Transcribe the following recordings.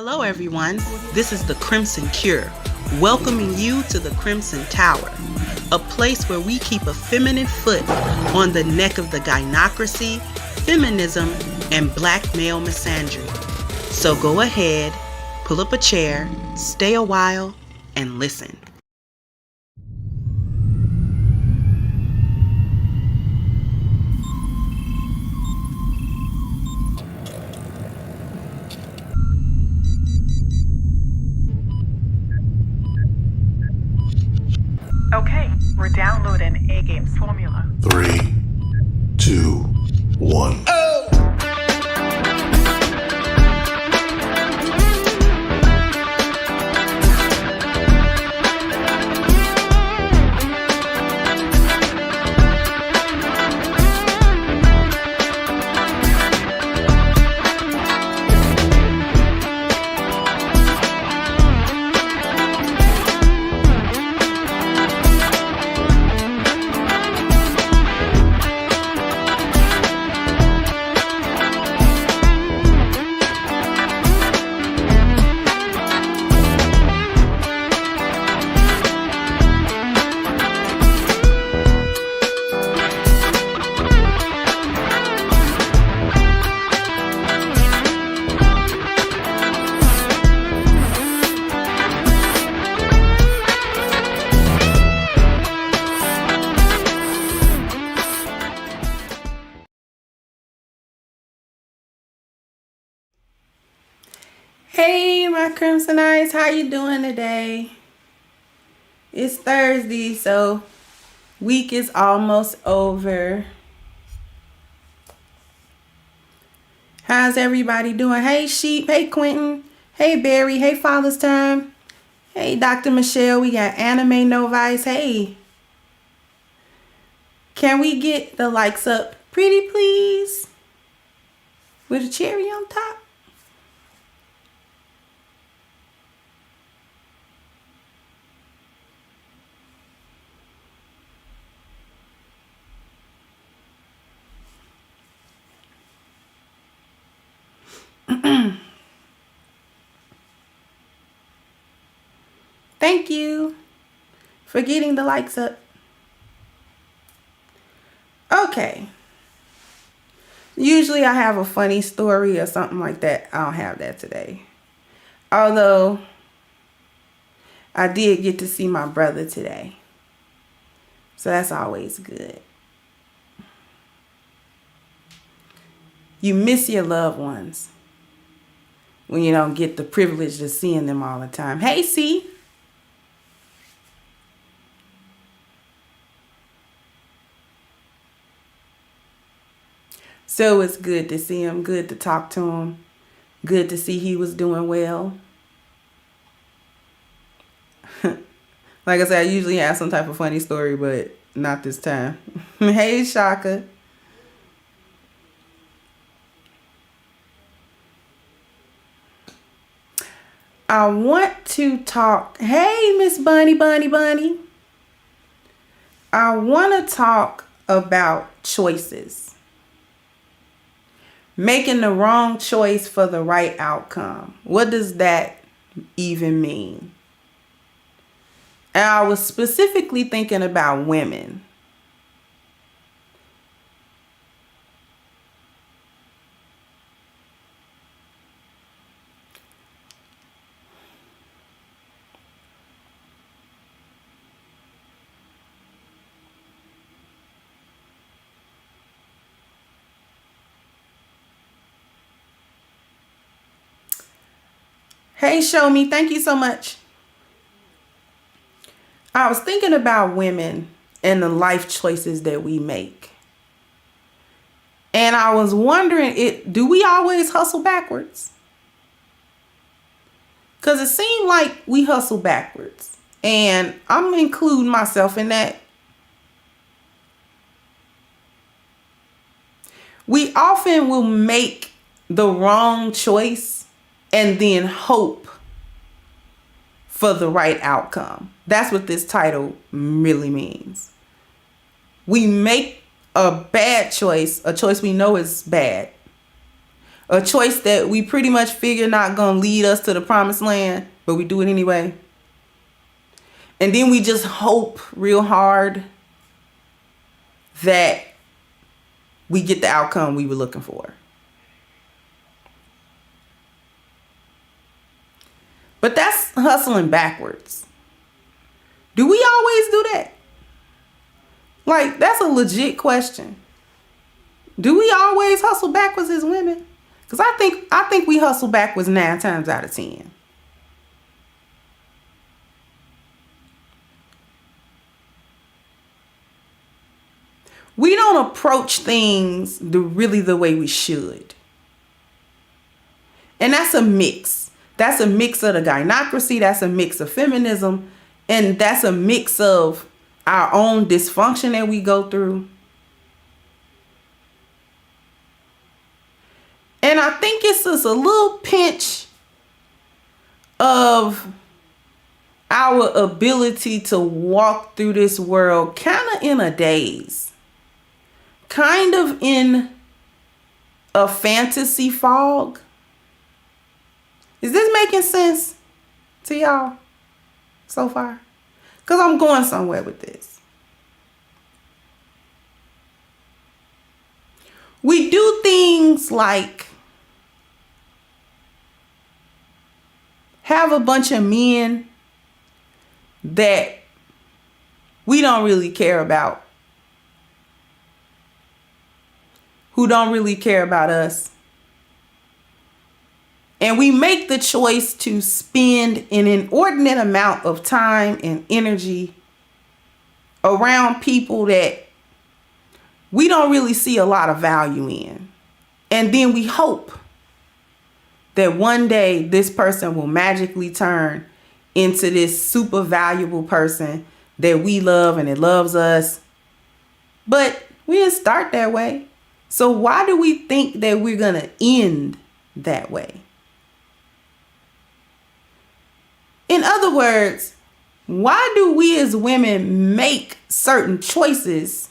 Hello, everyone. This is the Crimson Cure, welcoming you to the Crimson Tower, a place where we keep a feminine foot on the neck of the gynocracy, feminism, and black male misandry. So go ahead, pull up a chair, stay a while, and listen. Okay, we're downloading A-Game's formula. 3, 2, 1. Hey, my Crimsonites, how you doing today? It's Thursday, so week is almost over. How's everybody doing? Hey, Sheep. Hey, Quentin. Hey, Barry. Hey, Father's Time. Hey, Dr. Michelle. We got Anime No Vice. Hey. Can we get the likes up pretty please? With a cherry on top? Thank you for getting the likes up. Okay. Usually I have a funny story or something like that. I don't have that today. Although I did get to see my brother today. So that's always good. You miss your loved ones when you don't get the privilege of seeing them all the time. Hey, C. So it's good to see him, good to talk to him, good to see he was doing well. Like I said, I usually have some type of funny story, but not this time. Hey, Shaka. I want to talk. Hey, Miss Bunny. I want to talk about choices. Making the wrong choice for the right outcome. What does that even mean? And I was specifically thinking about women. Hey, Show Me. Thank you so much. I was thinking about women and the life choices that we make. And I was wondering, do we always hustle backwards? Because it seemed like we hustle backwards. And I'm including myself in that. We often will make the wrong choice and then hope for the right outcome. That's what this title really means. We make a bad choice, a choice we know is bad. A choice that we pretty much figure not gonna lead us to the promised land, but we do it anyway. And then we just hope real hard that we get the outcome we were looking for. But that's hustling backwards. Do we always do that? Like, that's a legit question. Do we always hustle backwards as women? Because I think we hustle backwards 9 times out of 10. We don't approach things really the way we should. And that's a mix. That's a mix of the gynocracy. That's a mix of feminism. And that's a mix of our own dysfunction that we go through. And I think it's just a little pinch of our ability to walk through this world kind of in a daze. Kind of in a fantasy fog. Is this making sense to y'all so far? Because I'm going somewhere with this. We do things like have a bunch of men that we don't really care about, who don't really care about us. And we make the choice to spend an inordinate amount of time and energy around people that we don't really see a lot of value in. And then we hope that one day this person will magically turn into this super valuable person that we love and it loves us. But we didn't start that way. So why do we think that we're going to end that way? In other words, why do we as women make certain choices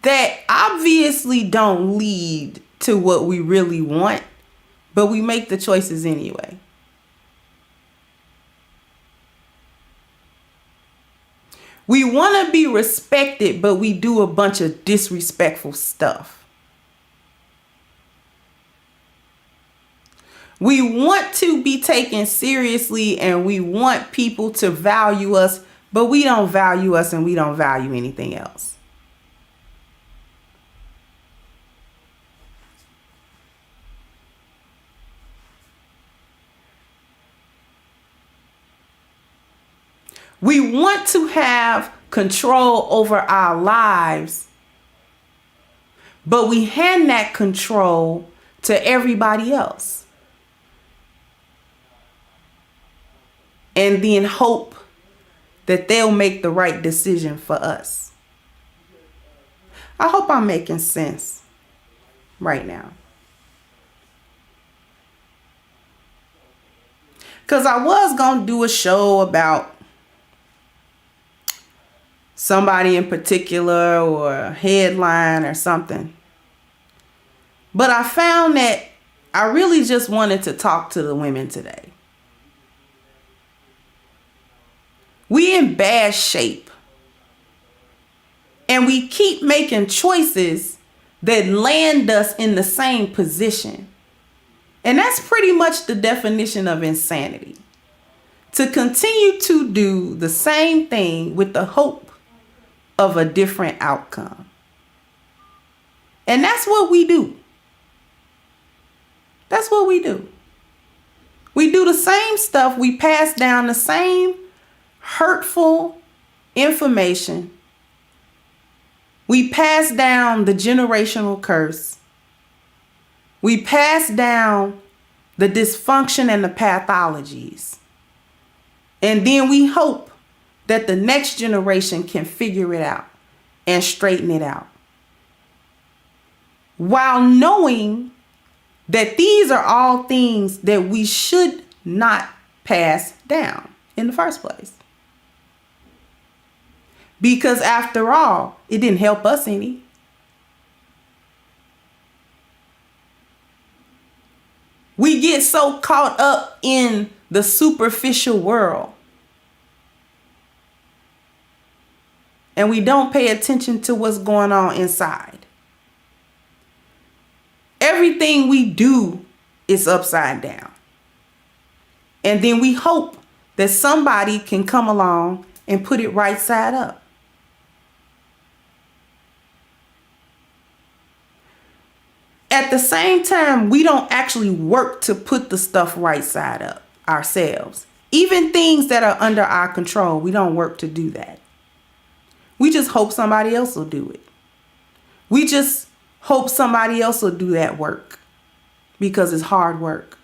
that obviously don't lead to what we really want, but we make the choices anyway? We want to be respected, but we do a bunch of disrespectful stuff. We want to be taken seriously and we want people to value us, but we don't value us and we don't value anything else. We want to have control over our lives, but we hand that control to everybody else. And then hope that they'll make the right decision for us. I hope I'm making sense right now. Because I was going to do a show about somebody in particular or a headline or something. But I found that I really just wanted to talk to the women today. We in bad shape. And we keep making choices that land us in the same position. And that's pretty much the definition of insanity. To continue to do the same thing with the hope of a different outcome. And that's what we do. That's what we do. We do the same stuff. We pass down the same hurtful information. We pass down the generational curse. We pass down the dysfunction and the pathologies. And then we hope that the next generation can figure it out and straighten it out. While knowing that these are all things that we should not pass down in the first place. Because after all, it didn't help us any. We get so caught up in the superficial world. And we don't pay attention to what's going on inside. Everything we do is upside down. And then we hope that somebody can come along and put it right side up. At the same time, we don't actually work to put the stuff right side up ourselves. Even things that are under our control, we don't work to do that. We just hope somebody else will do it. We just hope somebody else will do that work because it's hard work.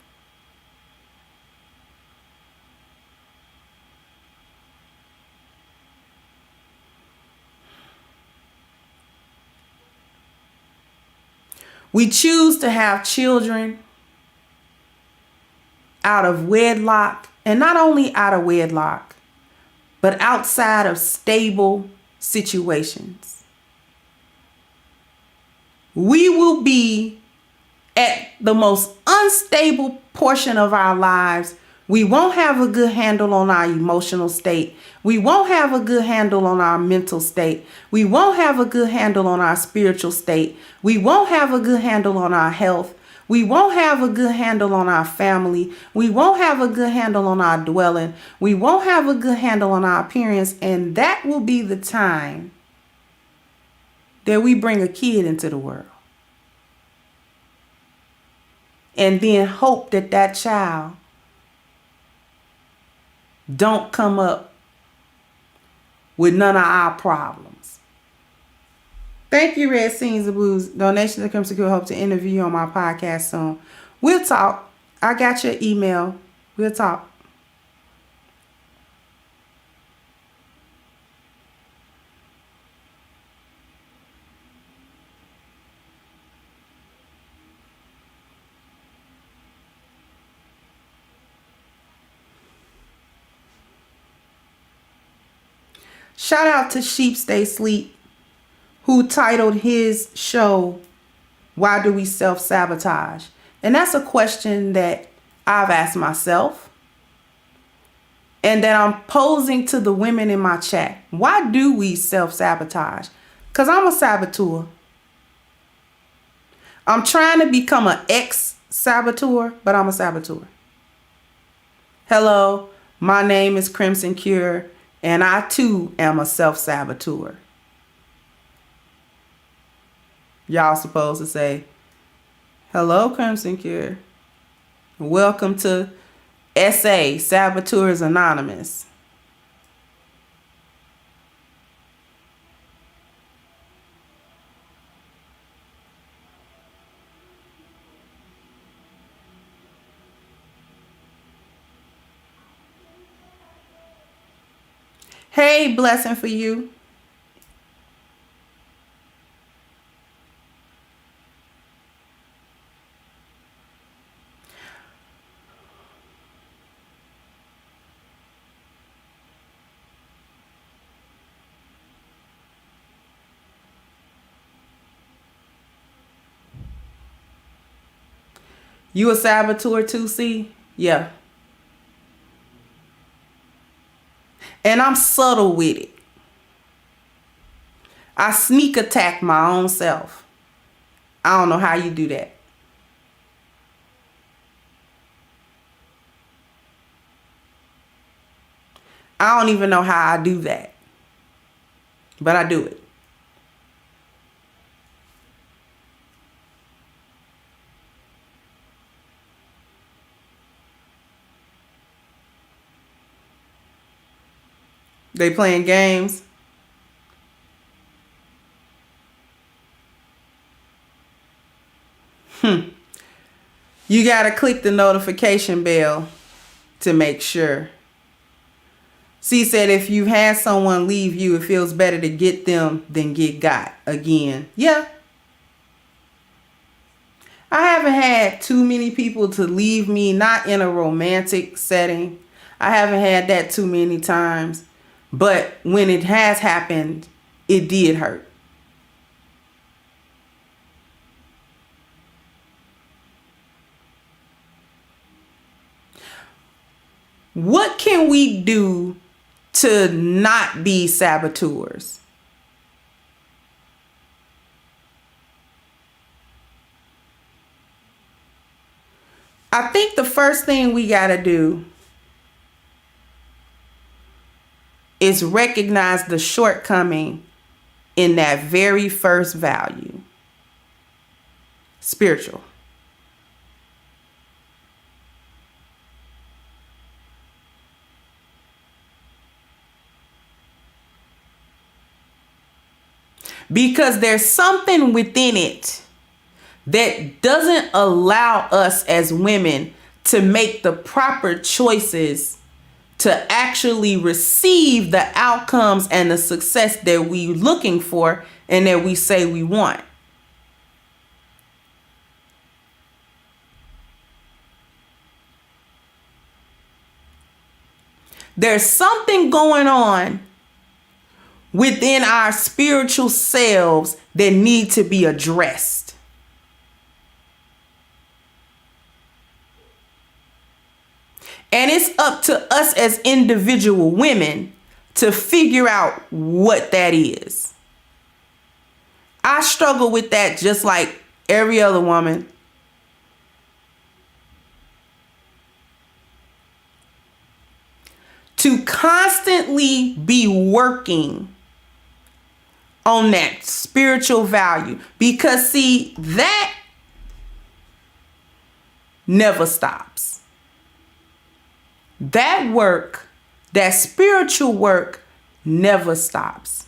We choose to have children out of wedlock, and not only out of wedlock, but outside of stable situations. We will be at the most unstable portion of our lives. We won't have a good handle on our emotional state. We won't have a good handle on our mental state. We won't have a good handle on our spiritual state. We won't have a good handle on our health. We won't have a good handle on our family. We won't have a good handle on our dwelling. We won't have a good handle on our appearance. And that will be the time that we bring a kid into the world. And then hope that that child don't come up with none of our problems. Thank you, Red Scenes and Blues. Donations to Crimson Secure. Hope to interview you on my podcast soon. We'll talk. I got your email. We'll talk. Shout out to Sheep Stay Sleep, who titled his show, Why Do We Self-Sabotage? And that's a question that I've asked myself and that I'm posing to the women in my chat. Why do we self-sabotage? Because I'm a saboteur. I'm trying to become an ex-saboteur, but I'm a saboteur. Hello, my name is Crimson Cure. And I too am a self-saboteur. Y'all supposed to say, hello, Crimson Cure. Welcome to SA, Saboteurs Anonymous. Hey, blessing for you. You a saboteur too, see? Yeah. And I'm subtle with it. I sneak attack my own self. I don't know how you do that. I don't even know how I do that. But I do it. They playing games. You gotta click the notification bell to make sure. C said if you've had someone leave you, it feels better to get them than get got again. Yeah. I haven't had too many people to leave me, not in a romantic setting. I haven't had that too many times. But when it has happened, it did hurt. What can we do to not be saboteurs? I think the first thing we got to do is recognize the shortcoming in that very first value, spiritual. Because there's something within it that doesn't allow us as women to make the proper choices to actually receive the outcomes and the success that we're looking for and that we say we want. There's something going on within our spiritual selves that need to be addressed. And it's up to us as individual women to figure out what that is. I struggle with that just like every other woman. To constantly be working on that spiritual value. Because see, that never stops. That work, that spiritual work, never stops.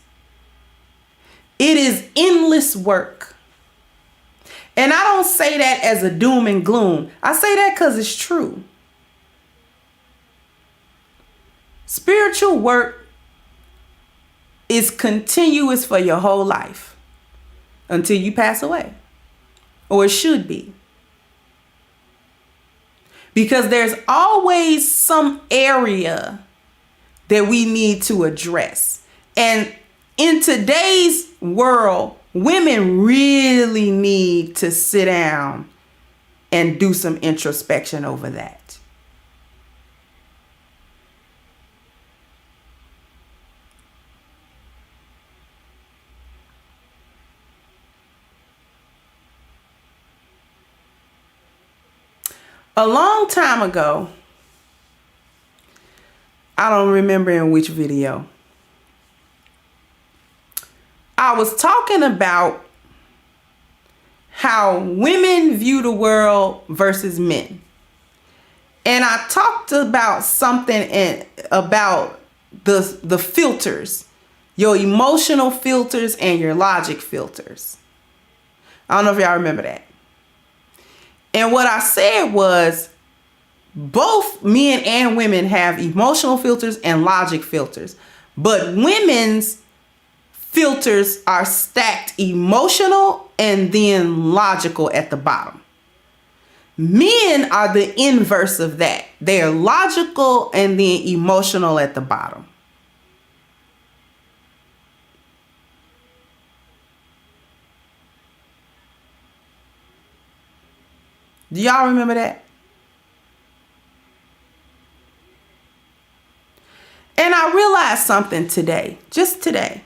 It is endless work. And I don't say that as a doom and gloom. I say that because it's true. Spiritual work is continuous for your whole life until you pass away. Or it should be. Because there's always some area that we need to address. And in today's world, women really need to sit down and do some introspection over that. A long time ago, I don't remember in which video, I was talking about how women view the world versus men. And I talked about something about the filters, your emotional filters and your logic filters. I don't know if y'all remember that. And what I said was both men and women have emotional filters and logic filters. But women's filters are stacked emotional and then logical at the bottom. Men are the inverse of that. They are logical and then emotional at the bottom. Do y'all remember that? And I realized something today, just today.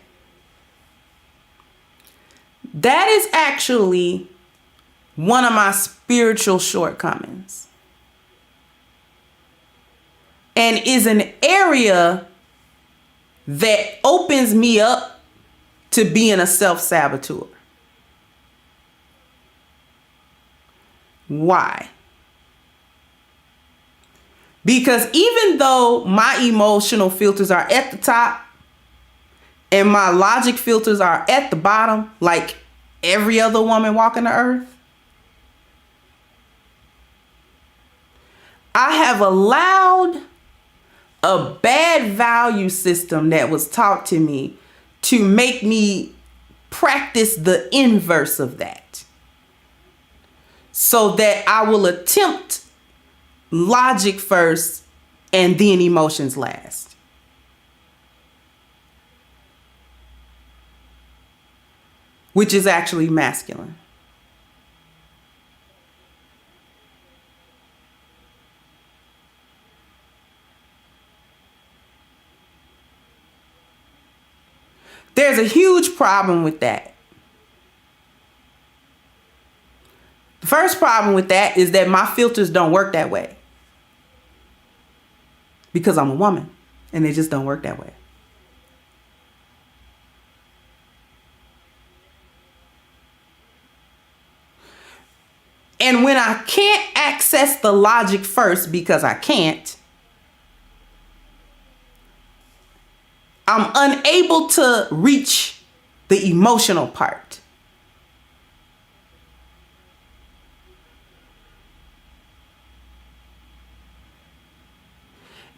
That is actually one of my spiritual shortcomings. And is an area that opens me up to being a self-saboteur. Why? Because even though my emotional filters are at the top and my logic filters are at the bottom, like every other woman walking the earth, I have allowed a bad value system that was taught to me to make me practice the inverse of that. So that I will attempt logic first and then emotions last. Which is actually masculine. There's a huge problem with that. The first problem with that is that my filters don't work that way. Because I'm a woman and they just don't work that way. And when I can't access the logic first because I can't, I'm unable to reach the emotional part.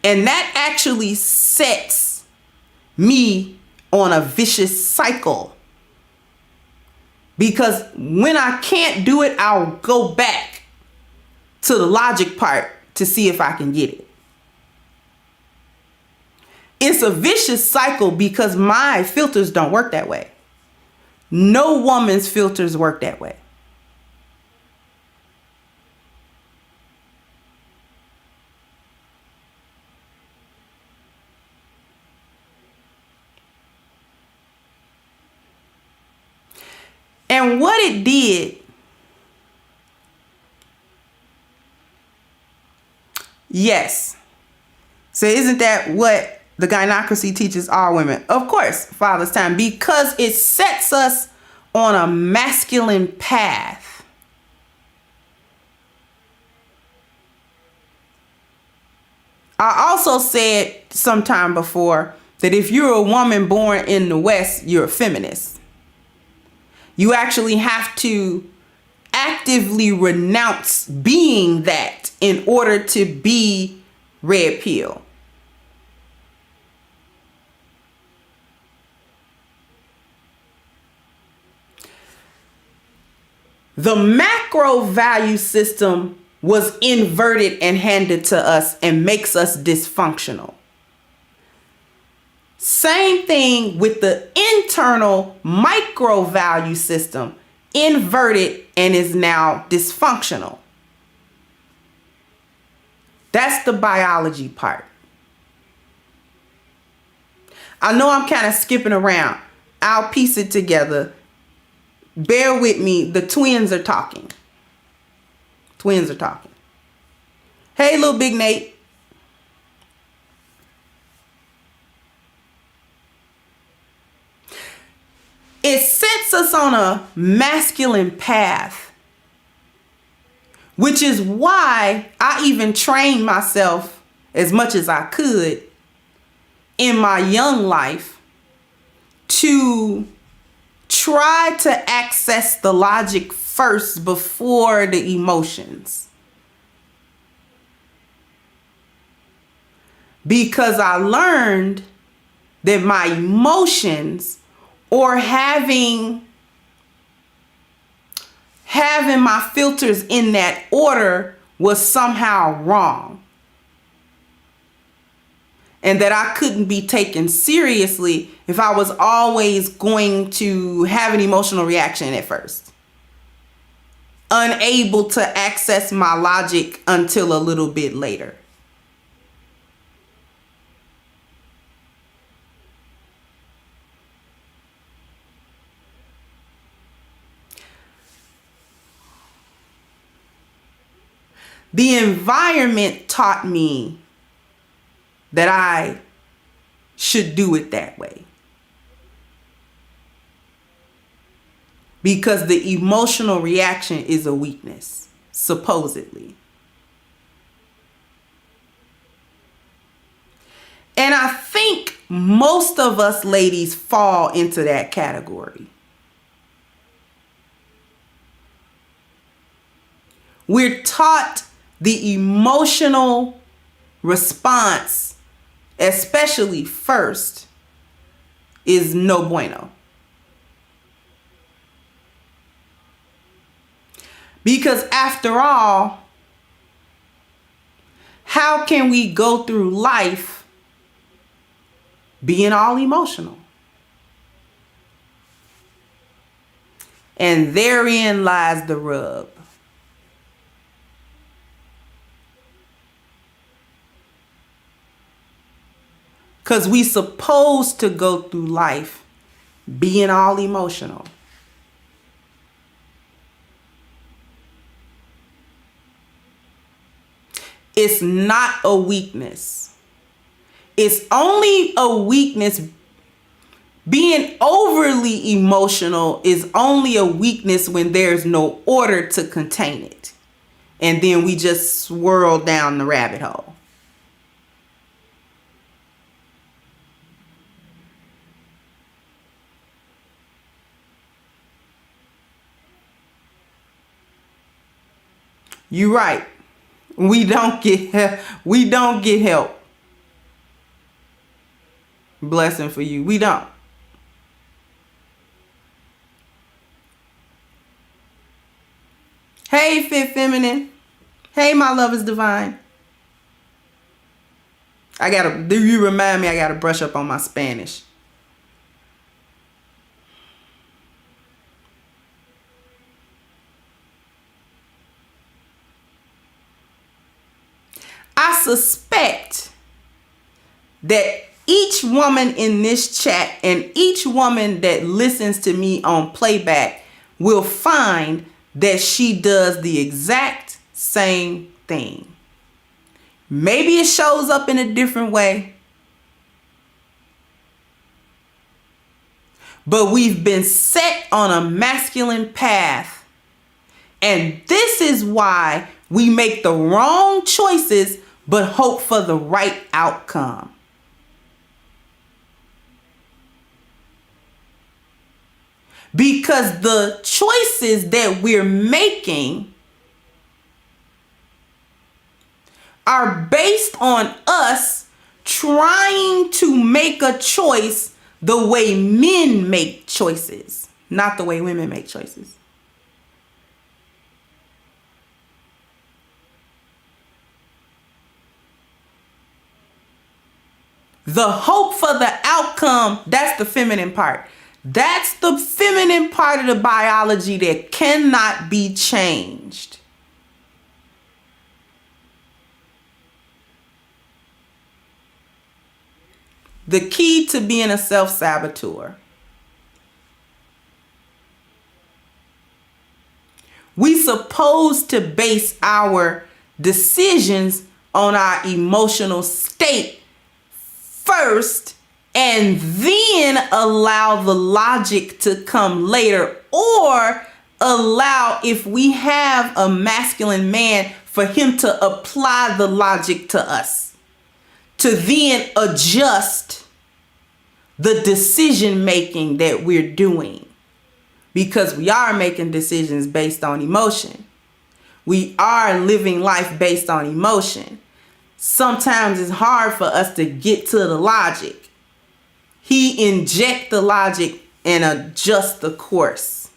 And that actually sets me on a vicious cycle. Because when I can't do it, I'll go back to the logic part to see if I can get it. It's a vicious cycle because my filters don't work that way. No woman's filters work that way. And what it did, yes. So isn't that what the gynocracy teaches all women? Of course, Father's Time, because it sets us on a masculine path. I also said sometime before that if you're a woman born in the West, you're a feminist. You actually have to actively renounce being that in order to be red pill. The macro value system was inverted and handed to us and makes us dysfunctional. Same thing with the internal micro value system, inverted and is now dysfunctional. That's the biology part. I know I'm kind of skipping around. I'll piece it together. Bear with me. The twins are talking. Twins are talking. Hey, little big Nate. It sets us on a masculine path, which is why I even trained myself as much as I could in my young life to try to access the logic first before the emotions. Because I learned that my emotions, or having my filters in that order, was somehow wrong. And that I couldn't be taken seriously if I was always going to have an emotional reaction at first. Unable to access my logic until a little bit later. The environment taught me that I should do it that way. Because the emotional reaction is a weakness, supposedly. And I think most of us ladies fall into that category. We're taught the emotional response, especially first, is no bueno. Because after all, how can we go through life being all emotional? And therein lies the rub. Because we supposed to go through life being all emotional. It's not a weakness. It's only a weakness. Being overly emotional is only a weakness when there's no order to contain it. And then we just swirl down the rabbit hole. You're right. We don't get help. Blessing for you. We don't. Hey, Fit Feminine. Hey, my love is divine. Do you remind me I gotta brush up on my Spanish. I suspect that each woman in this chat and each woman that listens to me on playback will find that she does the exact same thing. Maybe it shows up in a different way, but we've been set on a masculine path, and this is why we make the wrong choices but hope for the right outcome. Because the choices that we're making are based on us trying to make a choice the way men make choices, not the way women make choices. The hope for the outcome, that's the feminine part. That's the feminine part of the biology that cannot be changed. The key to being a self-saboteur. We supposed to base our decisions on our emotional state first, and then allow the logic to come later, or allow, if we have a masculine man, for him to apply the logic to us, to then adjust the decision making that we're doing, because we are making decisions based on emotion. We are living life based on emotion. Sometimes it's hard for us to get to the logic. He inject the logic and adjust the course.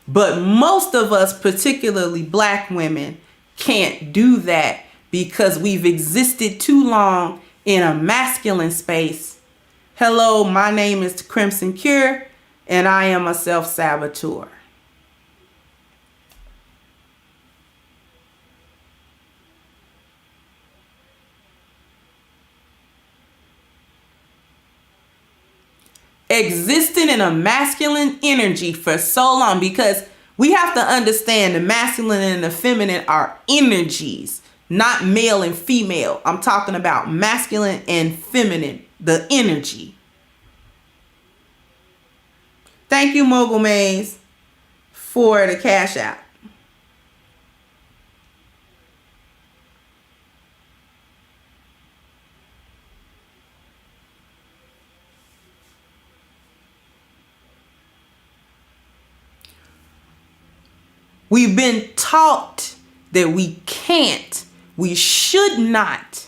But most of us, particularly black women, can't do that because we've existed too long in a masculine space. Hello, my name is Crimson Cure, and I am a self-saboteur. Existing in a masculine energy for so long, because we have to understand the masculine and the feminine are energies, not male and female. I'm talking about masculine and feminine, the energy. Thank you, Mogul Maze, for the cash out. We've been taught that we should not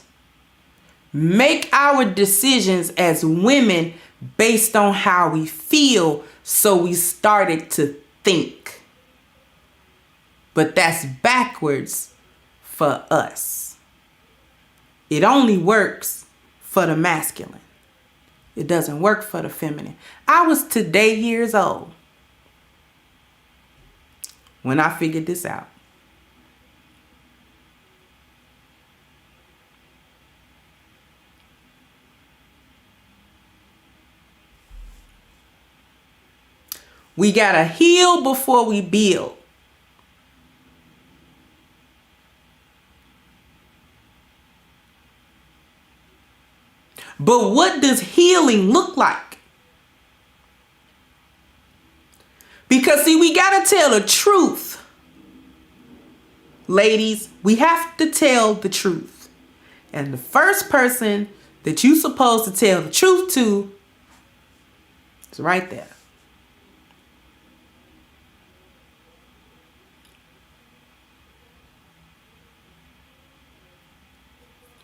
make our decisions as women based on how we feel, so we started to think. But that's backwards for us. It only works for the masculine. It doesn't work for the feminine. I was today years old when I figured this out. We gotta heal before we build. But what does healing look like? Because see, we gotta tell the truth. Ladies, we have to tell the truth. And the first person that you're supposed to tell the truth to is right there.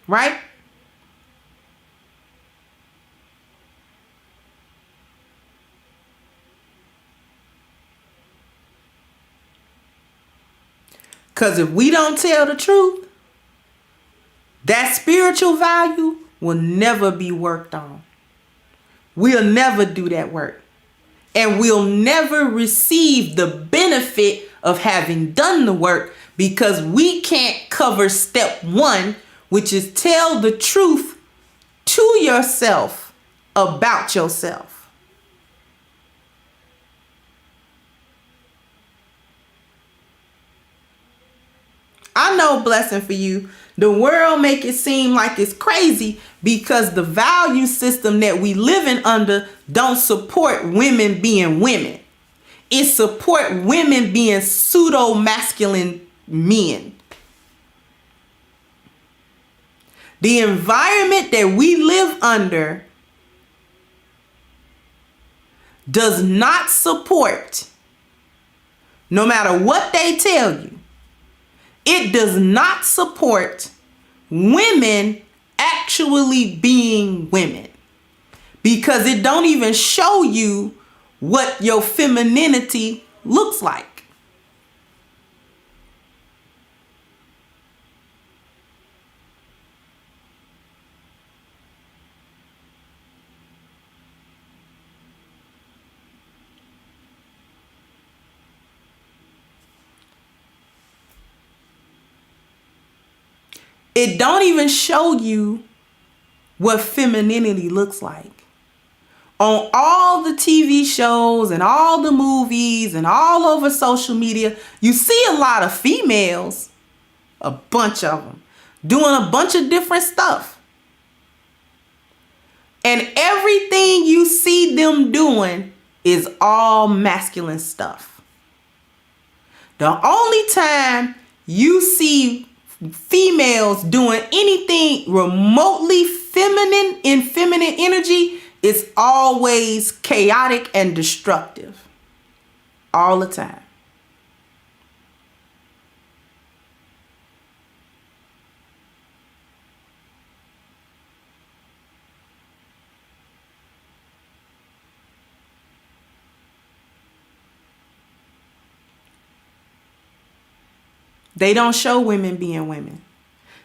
Right? Because if we don't tell the truth, that spiritual value will never be worked on. We'll never do that work. And we'll never receive the benefit of having done the work because we can't cover step one, which is tell the truth to yourself about yourself. I know, blessing for you. The world make it seem like it's crazy because the value system that we living under don't support women being women. It support women being pseudo masculine men. The environment that we live under does not support, no matter what they tell you, it does not support women actually being women, because it don't even show you what your femininity looks like. It don't even show you what femininity looks like. On all the TV shows and all the movies and all over social media, you see a lot of females, a bunch of them, doing a bunch of different stuff. And everything you see them doing is all masculine stuff. The only time you see females doing anything remotely feminine in feminine energy is always chaotic and destructive. All the time. They don't show women being women.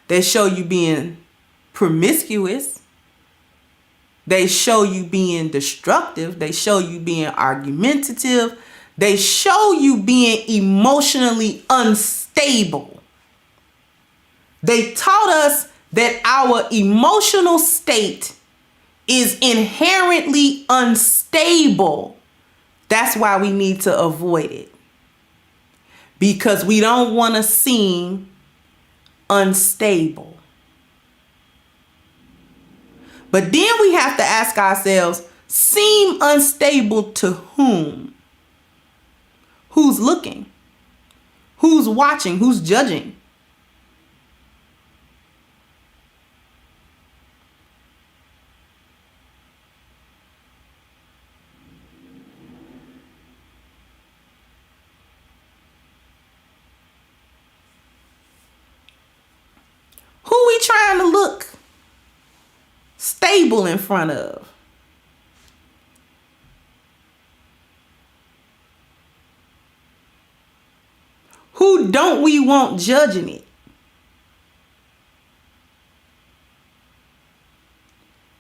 They show you being promiscuous. They show you being destructive. They show you being argumentative. They show you being emotionally unstable. They taught us that our emotional state is inherently unstable. That's why we need to avoid it. Because we don't want to seem unstable. But then we have to ask ourselves, seem unstable to whom? Who's looking? Who's watching? Who's judging? Who we trying to look stable in front of? Who don't we want judging it?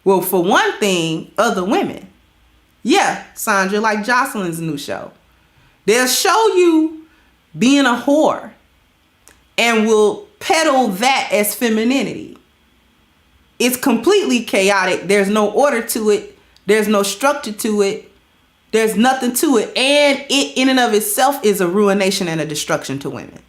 Well, for one thing, other women. Yeah, Sandra, like Jocelyn's new show. They'll show you being a whore and will peddle that as femininity. It's completely chaotic. There's no order to it. There's no structure to it. There's nothing to it. And it in and of itself is a ruination and a destruction to women.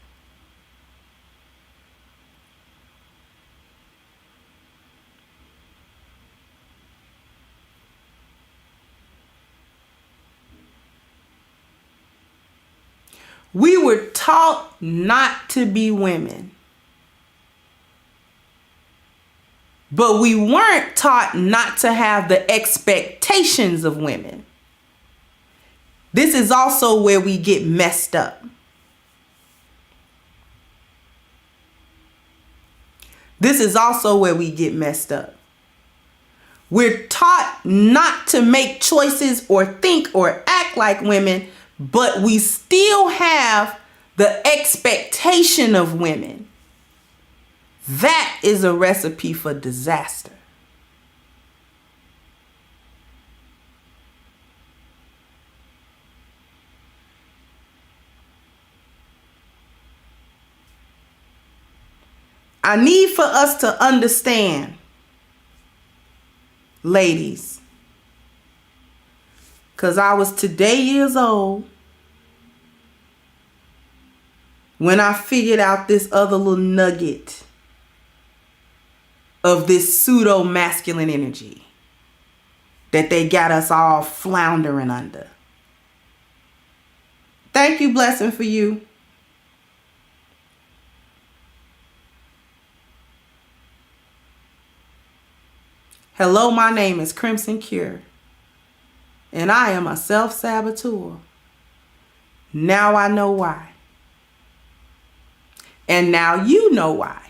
We were taught not to be women. But we weren't taught not to have the expectations of women. This is also where we get messed up. This is also where we get messed up. We're taught not to make choices or think or act like women, but we still have the expectation of women. That is a recipe for disaster. I need for us to understand, ladies, because I was today years old when I figured out this other little nugget of this pseudo masculine energy that they got us all floundering under. Thank you, blessing for you. Hello, my name is Crimson Cure, and I am a self-saboteur. Now I know why. And now you know why.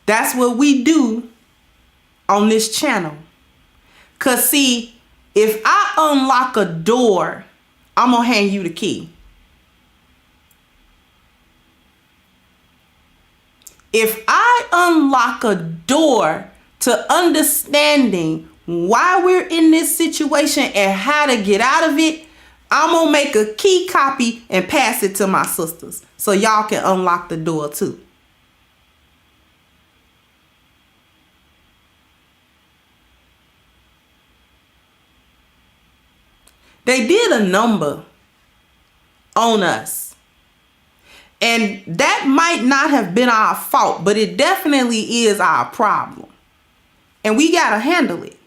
That's what we do on this channel. Because see, if I unlock a door, I'm going to hand you the key. If I unlock a door to understanding why we're in this situation and how to get out of it, I'm going to make a key copy and pass it to my sisters so y'all can unlock the door too. They did a number on us. And that might not have been our fault, but it definitely is our problem. And we got to handle it.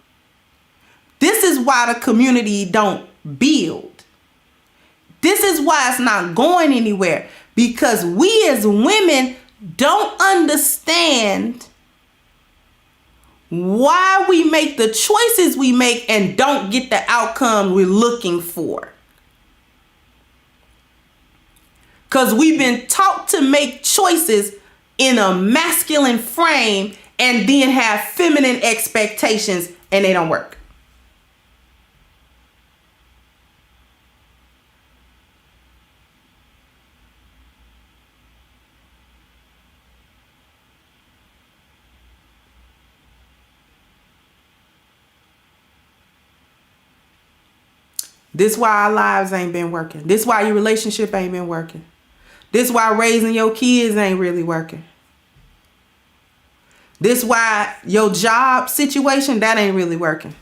This is why the community don't build. This is why it's not going anywhere. Because we as women don't understand why we make the choices we make and don't get the outcome we're looking for. Because we've been taught to make choices in a masculine frame and then have feminine expectations, and they don't work. This why our lives ain't been working. This why your relationship ain't been working. This why raising your kids ain't really working. This why your job situation, that ain't really working.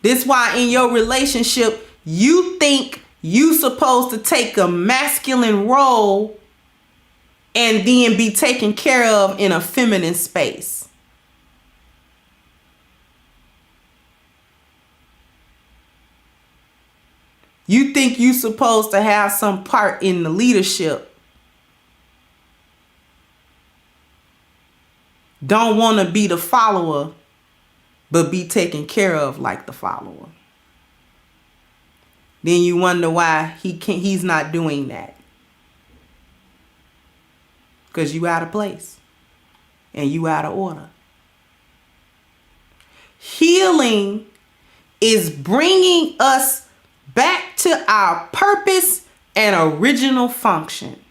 This why in your relationship, you think you supposed to take a masculine role and then be taken care of in a feminine space. You think you supposed to have some part in the leadership. Don't want to be the follower, but be taken care of like the follower. Then you wonder why he's not doing that. Because you out of place and you out of order. Healing is bringing us back to our purpose and original function.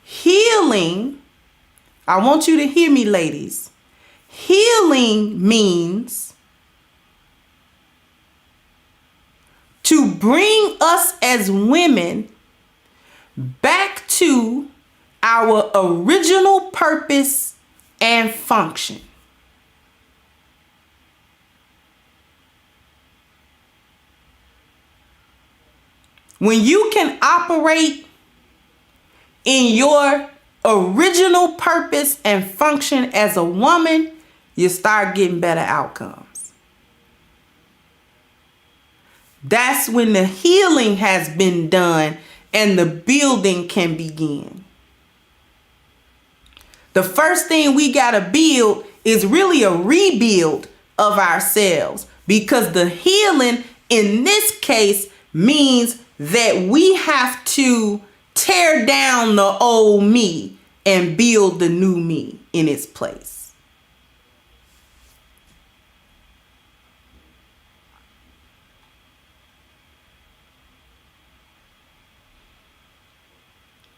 Healing I want you to hear me, ladies. Healing means to bring us as women back to our original purpose and function. When you can operate in your original purpose and function as a woman, you start getting better outcomes. That's when the healing has been done and the building can begin. The first thing we got to build is really a rebuild of ourselves, because the healing in this case means that we have to tear down the old me and build the new me in its place.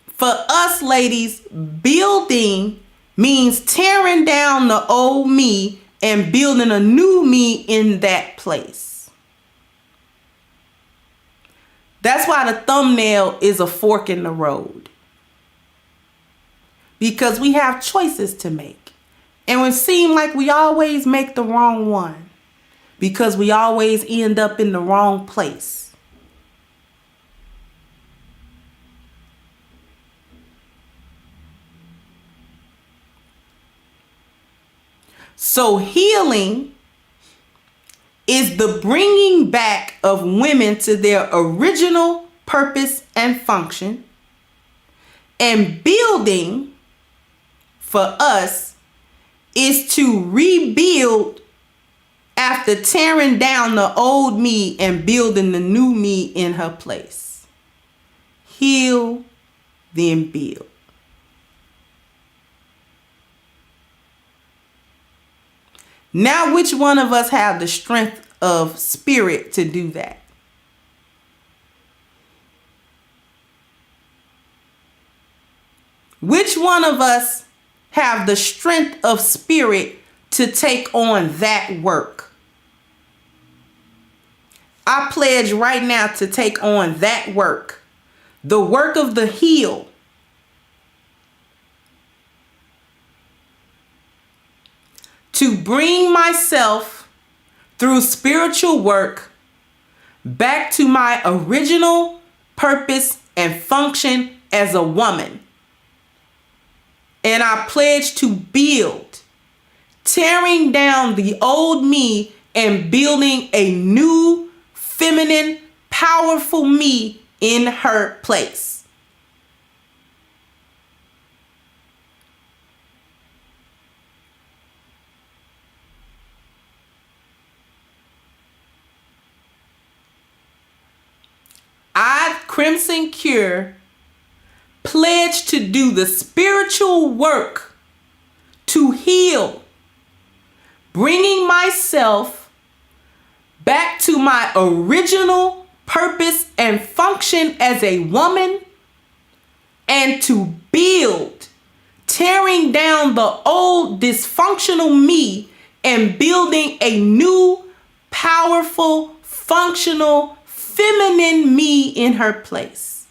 For us ladies, building means tearing down the old me and building a new me in that place. That's why the thumbnail is a fork in the road. Because we have choices to make. And it seems like we always make the wrong one. Because we always end up in the wrong place. So healing is the bringing back of women to their original purpose and function. And building, for us, is to rebuild after tearing down the old me and building the new me in her place. Heal, then build. Now, which one of us have the strength of spirit to do that? Which one of us have the strength of spirit to take on that work? I pledge right now to take on that work. The work of the heal. To bring myself through spiritual work back to my original purpose and function as a woman. And I pledge to build, tearing down the old me and building a new, feminine, powerful me in her place. I, Crimson Cure, pledge to do the spiritual work to heal, bringing myself back to my original purpose and function as a woman, and to build, tearing down the old dysfunctional me and building a new, powerful, functional, feminine me in her place.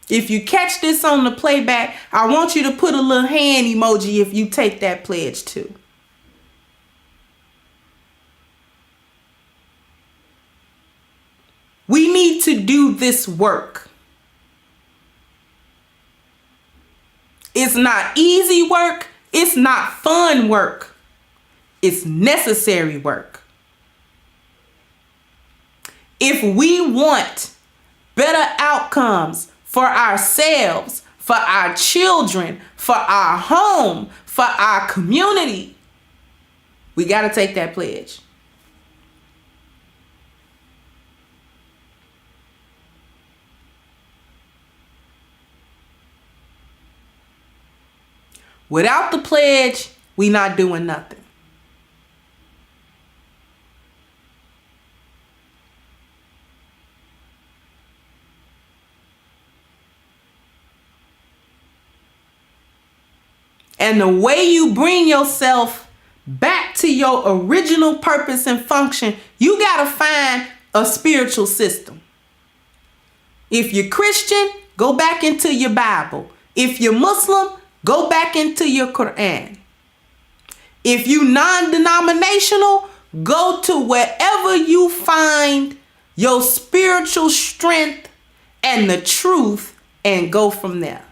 If you catch this on the playback, I want you to put a little hand emoji if you take that pledge too. We need to do this work. It's not easy work. It's not fun work. It's necessary work. If we want better outcomes for ourselves, for our children, for our home, for our community, we got to take that pledge. Without the pledge, we not doing nothing. And the way you bring yourself back to your original purpose and function, you got to find a spiritual system. If you're Christian, go back into your Bible. If you're Muslim, go back into your Quran. If you non-denominational, go to wherever you find your spiritual strength and the truth and go from there.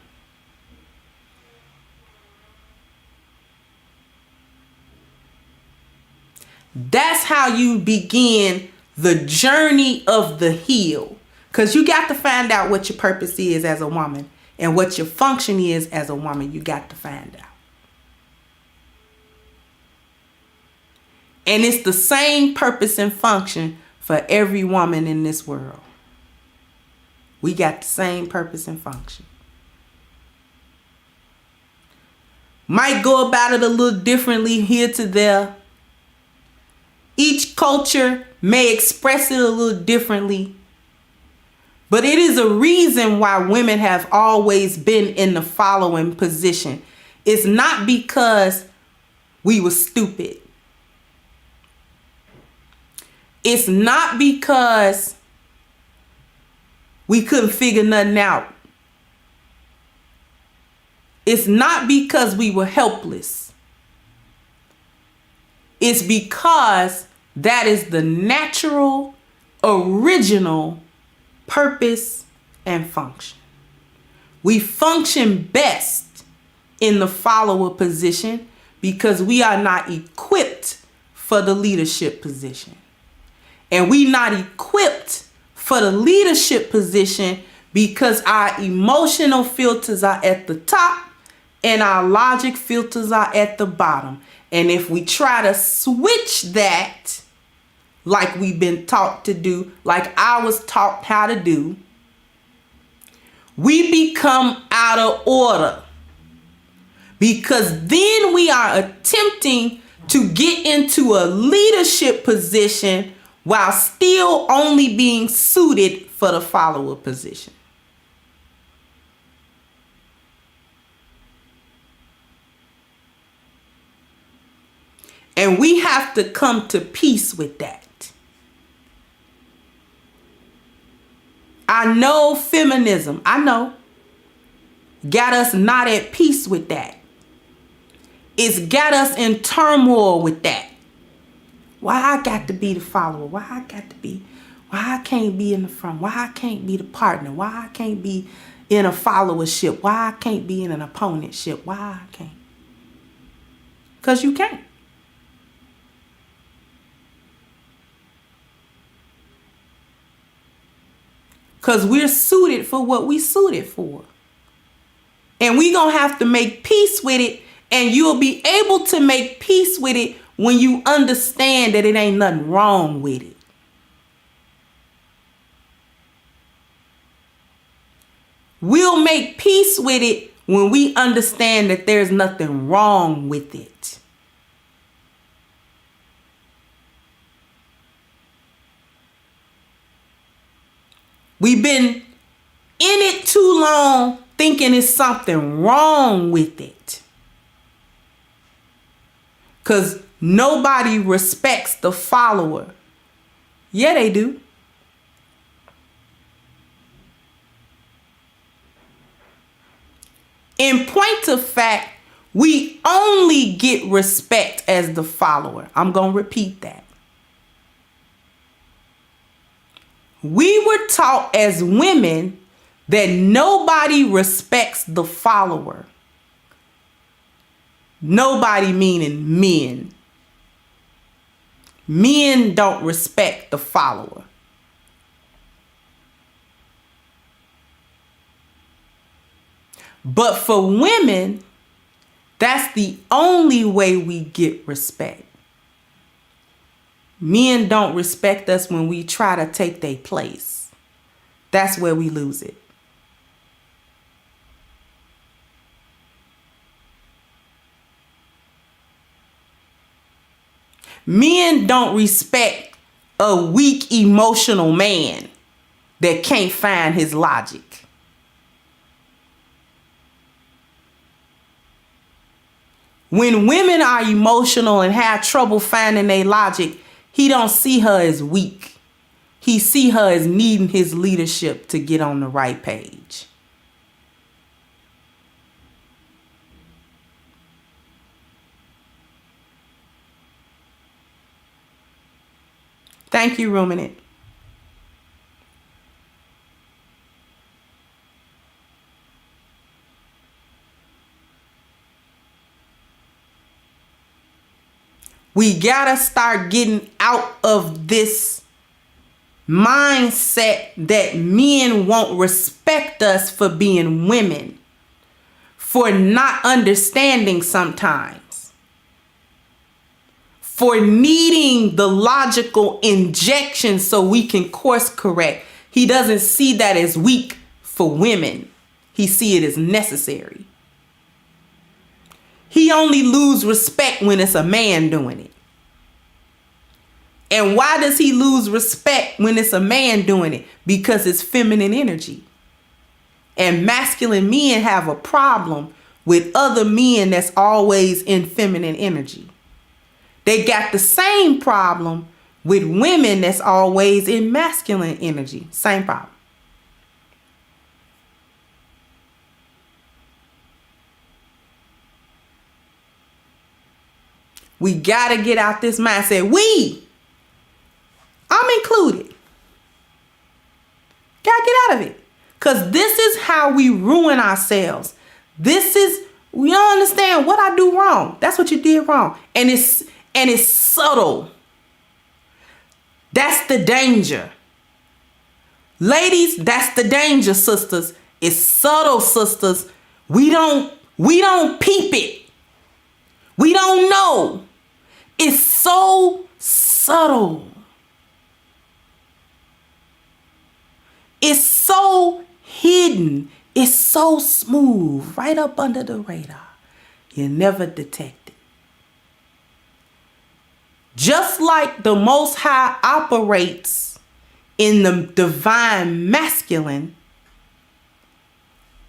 That's how you begin the journey of the heal. Because you got to find out what your purpose is as a woman and what your function is as a woman. You got to find out. And it's the same purpose and function for every woman in this world. We got the same purpose and function. Might go about it a little differently here to there. Each culture may express it a little differently. But it is a reason why women have always been in the following position. It's not because we were stupid. It's not because we couldn't figure nothing out. It's not because we were helpless. It's because that is the natural, original purpose and function. We function best in the follower position because we are not equipped for the leadership position. And we not equipped for the leadership position because our emotional filters are at the top and our logic filters are at the bottom. And if we try to switch that, like we've been taught to do, like I was taught how to do, we become out of order. Because then we are attempting to get into a leadership position while still only being suited for the follower position. And we have to come to peace with that. I know feminism, got us not at peace with that. It's got us in turmoil with that. Why I got to be the follower? Why I can't be in the front? Why I can't be the partner? Why I can't be in a followership? Why I can't be in an opponentship? Why I can't? Because you can't. Because we're suited for what we suited for. And we're going to have to make peace with it. And you'll be able to make peace with it when you understand that it ain't nothing wrong with it. We'll make peace with it when we understand that there's nothing wrong with it. We've been in it too long thinking it's something wrong with it. Because nobody respects the follower. Yeah, they do. In point of fact, we only get respect as the follower. I'm going to repeat that. We were taught as women that nobody respects the follower. Nobody meaning men. Men don't respect the follower. But for women, that's the only way we get respect. Men don't respect us when we try to take their place. That's where we lose it. Men don't respect a weak emotional man that can't find his logic. When women are emotional and have trouble finding their logic, he don't see her as weak. He see her as needing his leadership to get on the right page. Thank you, Ruminant. We gotta start getting out of this mindset that men won't respect us for being women, for not understanding sometimes, for needing the logical injection so we can course correct. He doesn't see that as weak for women. He see it as necessary. He only lose respect when it's a man doing it. And why does he lose respect when it's a man doing it? Because it's feminine energy. And masculine men have a problem with other men that's always in feminine energy. They got the same problem with women that's always in masculine energy. Same problem. We got to get out this mindset. I'm included. Gotta get out of it. Because this is how we ruin ourselves. We don't understand what I do wrong. That's what you did wrong. And it's subtle. That's the danger. Ladies, that's the danger, sisters. It's subtle, sisters. We don't peep it. We don't know. It's so subtle. It's so hidden. It's so smooth, right up under the radar. You never detect it. Just like the Most High operates in the divine masculine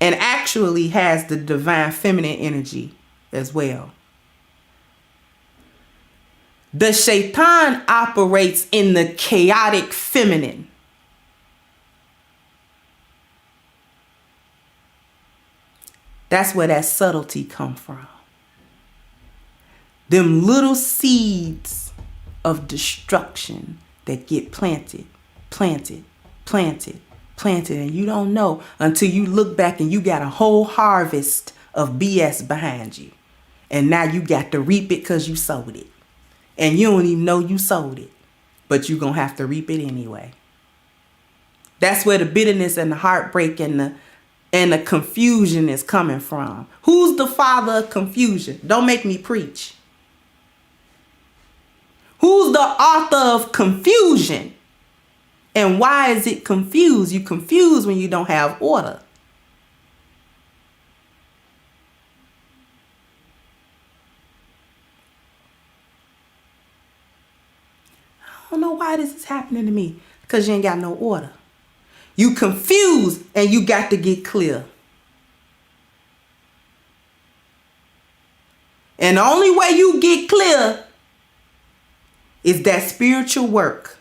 and actually has the divine feminine energy as well. The Shaitan operates in the chaotic feminine. That's where that subtlety come from. Them little seeds of destruction that get planted, and you don't know until you look back and you got a whole harvest of BS behind you. And now you got to reap it because you sowed it. And you don't even know you sowed it. But you're going to have to reap it anyway. That's where the bitterness and the heartbreak and the confusion is coming from. Who's the father of confusion? Don't make me preach. Who's the author of confusion? And why is it confused? You confused when you don't have order. I don't know why this is happening to me. Because you ain't got no order. You confused and you got to get clear. And the only way you get clear is that spiritual work.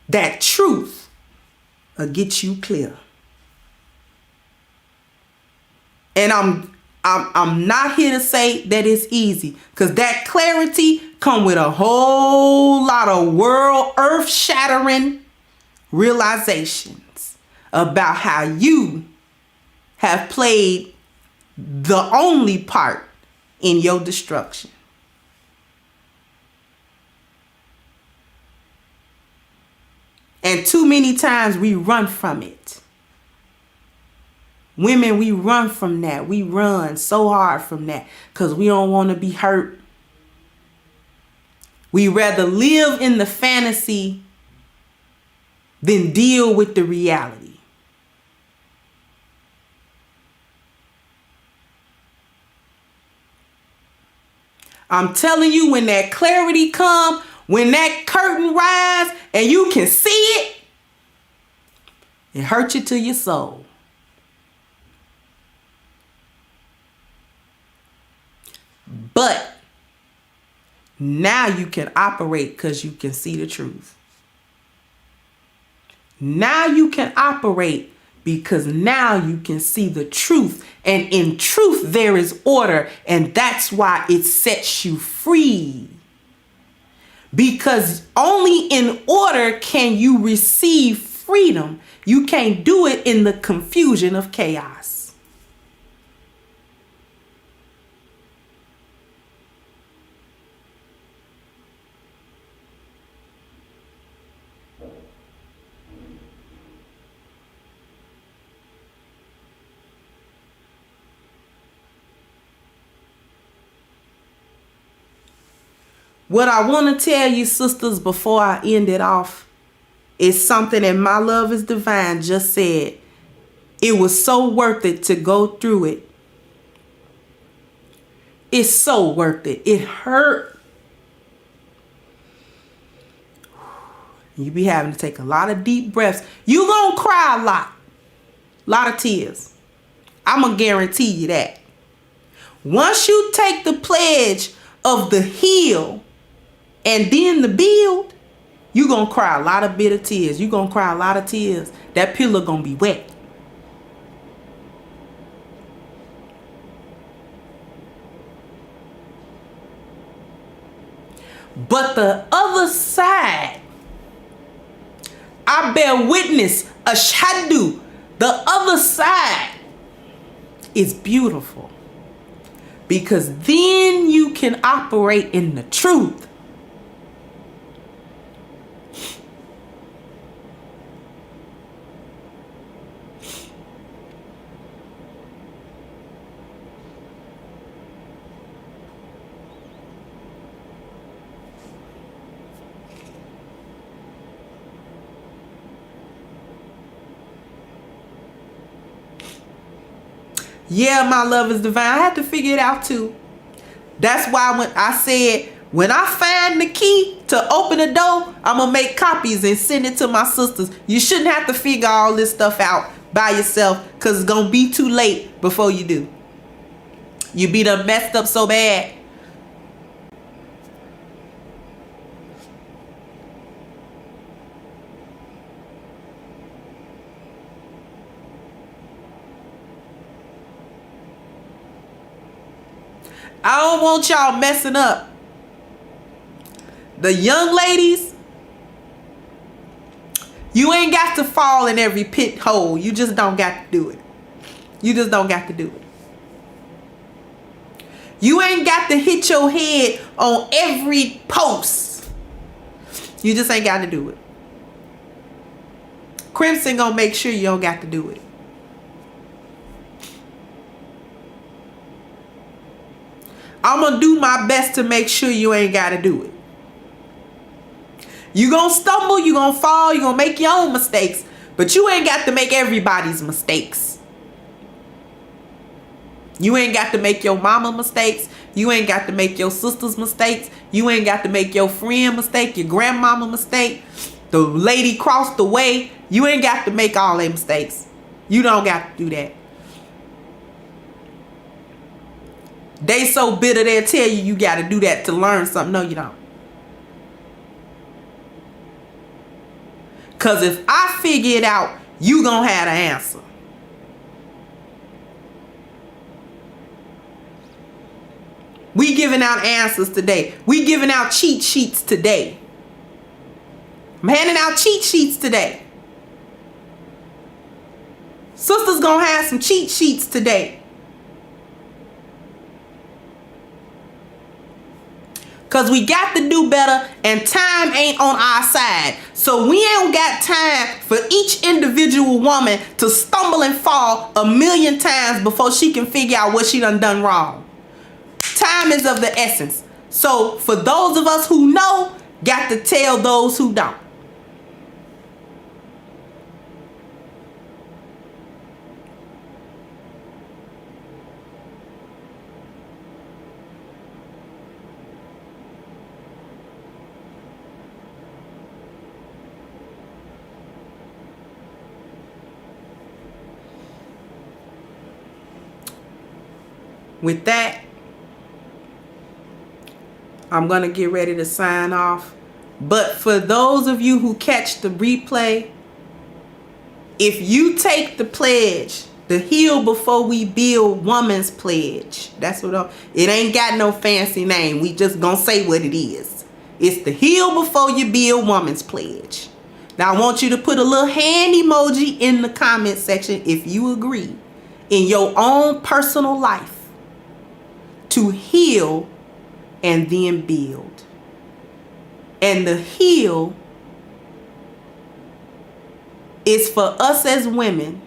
That truth will get you clear. And I'm not here to say that it's easy, because that clarity come with a whole lot of world earth-shattering realizations about how you have played the only part in your destruction. And too many times we run from it. Women, we run from that. We run so hard from that because we don't want to be hurt. We rather live in the fantasy than deal with the reality. I'm telling you, when that clarity comes, when that curtain rises and you can see it, it hurts you to your soul. But now you can operate because you can see the truth. Now you can operate because now you can see the truth. And in truth, there is order. And that's why it sets you free. Because only in order can you receive freedom. You can't do it in the confusion of chaos. What I want to tell you, sisters, before I end it off, is something that My Love is Divine just said. It was so worth it to go through it. It's so worth it. It hurt. You be having to take a lot of deep breaths. You gonna cry a lot. Lot of tears. I'm gonna guarantee you that. Once you take the pledge of the heal and then the build, you gonna cry a lot of bitter tears. You gonna cry a lot of tears. That pillow gonna be wet. But the other side, I bear witness, ashhadu, the other side is beautiful. Because then you can operate in the truth. Yeah, My Love is Divine. I had to figure it out too. That's why when I said, when I find the key to open the door, I'm going to make copies and send it to my sisters. You shouldn't have to figure all this stuff out by yourself because it's going to be too late before you do. You be done messed up so bad. I don't want y'all messing up. The young ladies, you ain't got to fall in every pit hole. You just don't got to do it. You just don't got to do it. You ain't got to hit your head on every post. You just ain't got to do it. Crimson gonna make sure you don't got to do it. I'm going to do my best to make sure you ain't got to do it. You going to stumble, you going to fall, you going to make your own mistakes. But you ain't got to make everybody's mistakes. You ain't got to make your mama mistakes. You ain't got to make your sister's mistakes. You ain't got to make your friend mistake, your grandmama mistake, the lady crossed the way. You ain't got to make all their mistakes. You don't got to do that. They so bitter they'll tell you you got to do that to learn something. No, you don't. Because if I figure it out, you going to have the answer. We giving out answers today. We giving out cheat sheets today. I'm handing out cheat sheets today. Sisters going to have some cheat sheets today. Because we got to do better and time ain't on our side. So we ain't got time for each individual woman to stumble and fall 1,000,000 times before she can figure out what she done wrong. Time is of the essence. So for those of us who know, got to tell those who don't. With that, I'm going to get ready to sign off. But for those of you who catch the replay, if you take the pledge, the Heal Before We Build Woman's Pledge, that's what it ain't got no fancy name. We just gonna say what it is. It's the Heal Before You Build Woman's Pledge. Now I want you to put a little hand emoji in the comment section if you agree in your own personal life to heal and then build. And the heal is for us as women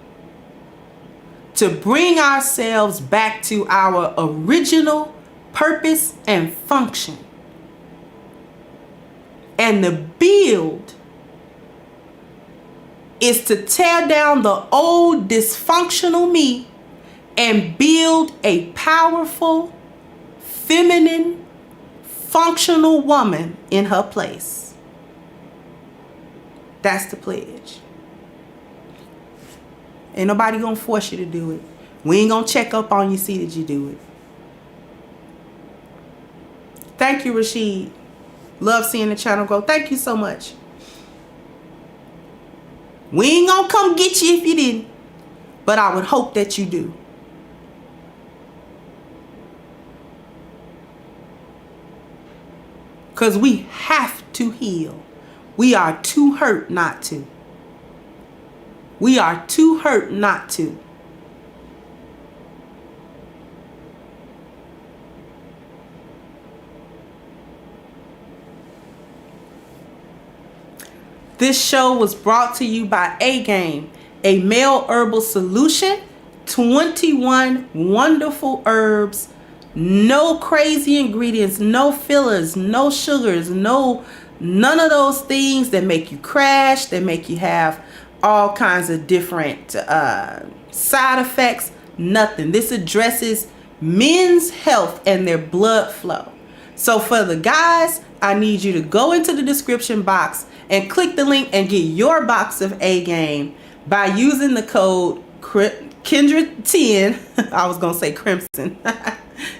to bring ourselves back to our original purpose and function. And the build is to tear down the old dysfunctional me and build a powerful, feminine, functional woman in her place. That's the pledge. Ain't nobody gonna force you to do it. We ain't gonna check up on you, see that you do it. Thank you, Rashid. Love seeing the channel grow. Thank you so much. We ain't gonna come get you if you didn't, but I would hope that you do. Because we have to heal. We are too hurt not to. We are too hurt not to. This show was brought to you by A-Game, a male herbal solution. 21 wonderful herbs. No crazy ingredients, no fillers, no sugars, none of those things that make you crash, that make you have all kinds of different side effects. Nothing. This addresses men's health and their blood flow. So for the guys, I need you to go into the description box and click the link and get your box of A-Game by using the code Kendra10. I was going to say Crimson.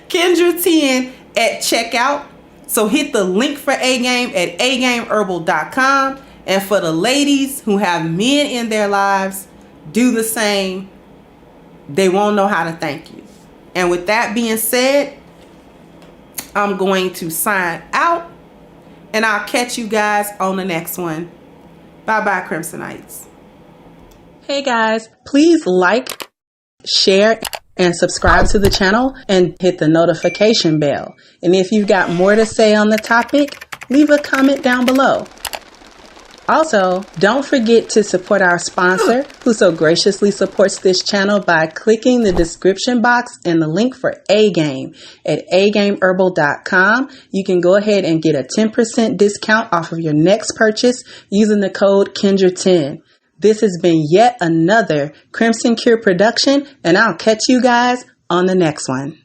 Kendra10 at checkout. So hit the link for A-Game at agameherbal.com. And for the ladies who have men in their lives, do the same. They won't know how to thank you. And with that being said, I'm going to sign out. And I'll catch you guys on the next one. Bye-bye, Crimsonites. Hey guys, please like, share, and subscribe to the channel and hit the notification bell. And if you've got more to say on the topic, leave a comment down below. Also, don't forget to support our sponsor who so graciously supports this channel by clicking the description box and the link for A-Game at agameherbal.com. You can go ahead and get a 10% discount off of your next purchase using the code Kendra10. This has been yet another Crimson Cure production, and I'll catch you guys on the next one.